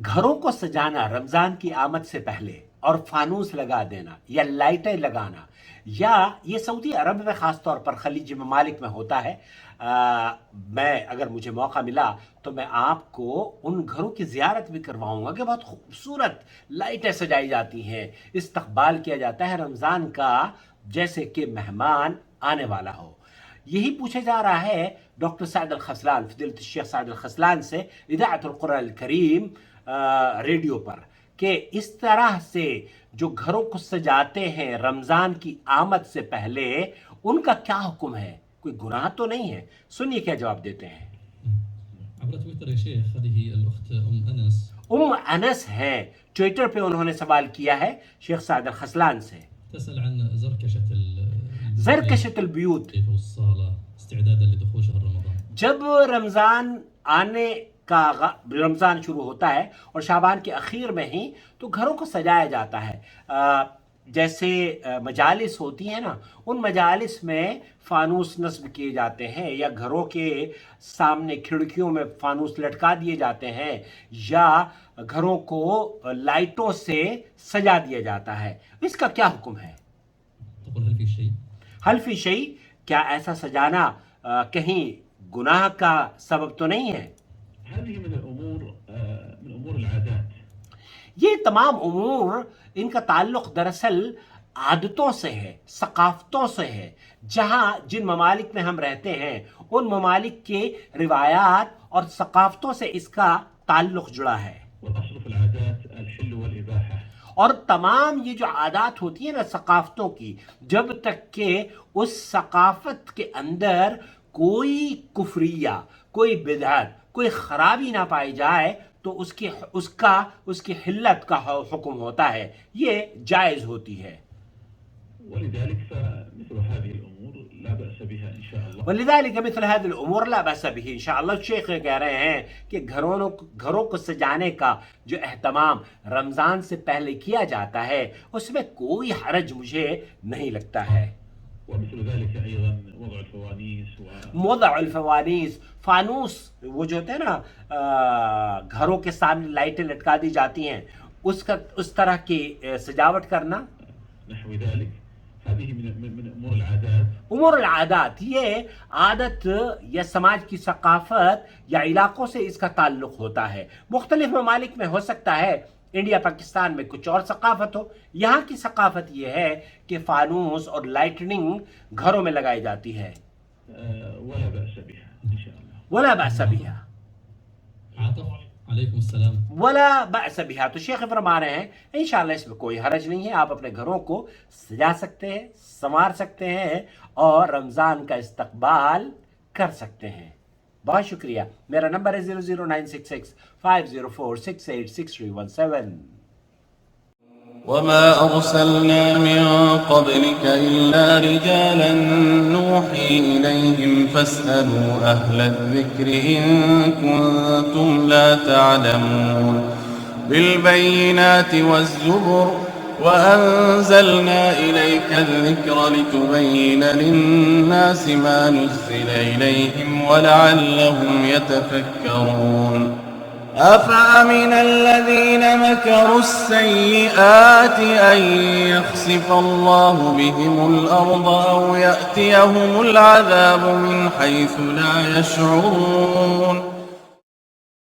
گھروں کو سجانا رمضان کی آمد سے پہلے اور فانوس لگا دینا یا لائٹیں لگانا، یا یہ سعودی عرب میں خاص طور پر خلیجی ممالک میں ہوتا ہے. میں اگر مجھے موقع ملا تو میں آپ کو ان گھروں کی زیارت بھی کرواؤں گا کہ بہت خوبصورت لائٹیں سجائی جاتی ہیں، استقبال کیا جاتا ہے رمضان کا جیسے کہ مہمان آنے والا ہو. یہی پوچھا جا رہا ہے ڈاکٹر سعد الخذلان، فضیلۃ الشیخ سعد الخذلان سے اذاعت القرآن الکریم ریڈیو پر، کہ اس طرح سے جو گھروں کو سجاتے ہیں رمضان کی آمد سے پہلے ان کا کیا حکم ہے؟ کوئی گناہ تو نہیں ہے؟ سنیے کیا جواب دیتے ہیں. عبر تويتر يا شيخ هذه الأخت أنس انس ہیں، ٹویٹر پہ انہوں نے سوال کیا ہے شیخ سعد الخذلان سے. تسأل عن زركشة زرکشت البیوت، والصالة استعدادا لدخول شهر رمضان. جب رمضان آنے کا رمضان شروع ہوتا ہے اور شعبان کے اخیر میں ہی تو گھروں کو سجایا جاتا ہے. جیسے مجالس ہوتی ہیں نا، ان مجالس میں فانوس نصب کیے جاتے ہیں، یا گھروں کے سامنے کھڑکیوں میں فانوس لٹکا دیے جاتے ہیں، یا گھروں کو لائٹوں سے سجا دیا جاتا ہے. اس کا کیا حکم ہے؟ تقول هل في شيء؟ حل فی شیء، کیا ایسا سجانا کہیں گناہ کا سبب تو نہیں ہے؟ هذه من أمور العادات. یہ تمام امور ان کا تعلق دراصل عادتوں سے ہے، ثقافتوں سے ہے. جہاں جن ممالک میں ہم رہتے ہیں ان ممالک کے روایات اور ثقافتوں سے اس کا تعلق جڑا ہے. والأصل في العادات الحل والإباحة. اور تمام یہ جو عادات ہوتی ہیں نا ثقافتوں کی، جب تک کہ اس ثقافت کے اندر کوئی کفریہ، کوئی بدعت، کوئی خرابی نہ پائی جائے تو اس کی حلت کا حکم ہوتا ہے، یہ جائز ہوتی ہے. ولذلك فمثل هذه الأمور لا بأس بها إن شاء الله. ولذلك مثل هذه الأمور لا بأس به إن شاء الله. شیخ کہہ رہے ہیں کہ گھروں کو سجانے کا جو اہتمام رمضان سے پہلے کیا جاتا ہے اس میں کوئی حرج مجھے نہیں لگتا ہے. ومثل ذلك أيضا وضع الفوانيس موضع الفوانیس، فانوس وہ جو ہوتے ہیں نا گھروں کے سامنے لائٹیں لٹکا دی جاتی ہیں، اس طرح کی سجاوٹ کرنا. نحو ذلك هذه من أمور العادات. امور العادات، یہ عادت یا سماج کی ثقافت یا علاقوں سے اس کا تعلق ہوتا ہے. مختلف ممالک میں ہو سکتا ہے، انڈیا پاکستان میں کچھ اور ثقافت ہو. یہاں کی ثقافت یہ ہے کہ فانوس اور لائٹننگ گھروں میں لگائی جاتی ہے. ولا بأس بها إن شاء الله. ولا بأس بها. عاطف علیکم السلام. ولا بأس بها، تو شیخ فرما رہے ہیں انشاءاللہ اس میں کوئی حرج نہیں ہے. آپ اپنے گھروں کو سجا سکتے ہیں، سنوار سکتے ہیں اور رمضان کا استقبال کر سکتے ہیں. بہت شکریہ. میرا نمبر ہے 00966 504 686317. وما أرسلنا من قبلك إلا رجالا نوحي إليهم فاسألوا أهل الذكر إن كنتم لا تعلمون. بالبينات والزبر وأنزلنا إليك الذكر لتبين للناس ما نزل إليهم ولعلهم يتفكرون. أفأمن الذين مكروا السيئات أن يخسف الله بهم الأرض أو يأتيهم العذاب من حيث لا يشعرون.